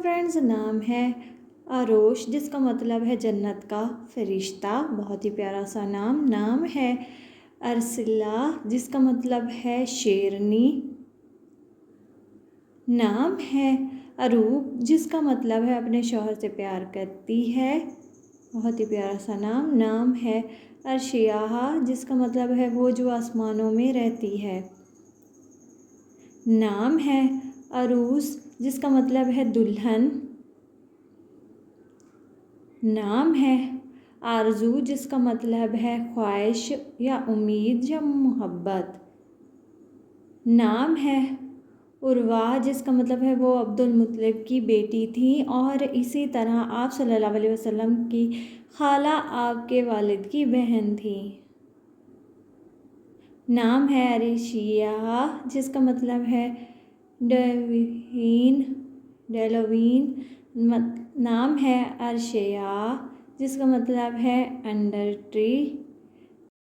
Friends, نام ہے عروش جس کا مطلب ہے جنت کا فرشتہ، بہت ہی پیارا سا نام ہے ارسلہ جس کا مطلب ہے شیرنی، نام ہے عروب جس کا مطلب ہے اپنے شوہر سے پیار کرتی ہے، بہت ہی پیارا سا نام ہے ارشیاہ جس کا مطلب ہے وہ جو آسمانوں میں رہتی ہے، نام ہے عروس جس کا مطلب ہے دلہن، نام ہے آرزو جس کا مطلب ہے خواہش یا امید یا محبت، نام ہے عروہ جس کا مطلب ہے وہ عبد المطلب کی بیٹی تھیں اور اسی طرح آپ صلی اللہ علیہ وسلم کی خالہ آپ کے والد کی بہن تھیں، نام ہے عریشیہ جس کا مطلب ہے ڈیلوین، نام ہے ارشیہ جس کا مطلب ہے انڈر ٹری،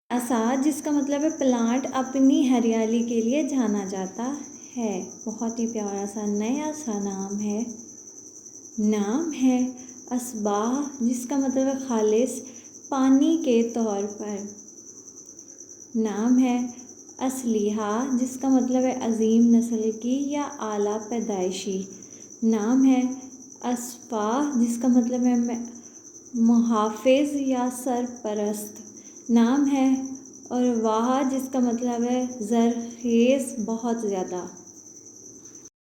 اساد جس کا مطلب ہے پلانٹ اپنی ہریالی کے لیے جانا جاتا ہے، بہت ہی پیارا سا نیا سا نام ہے اصباح جس کا مطلب ہے خالص پانی کے طور پر، نام ہے اصلیحہ جس کا مطلب ہے عظیم نسل کی یا اعلیٰ پیدائشی، نام ہے اصفاء جس کا مطلب ہے محافظ یا سرپرست، نام ہے ارواح جس کا مطلب ہے زرخیز بہت زیادہ۔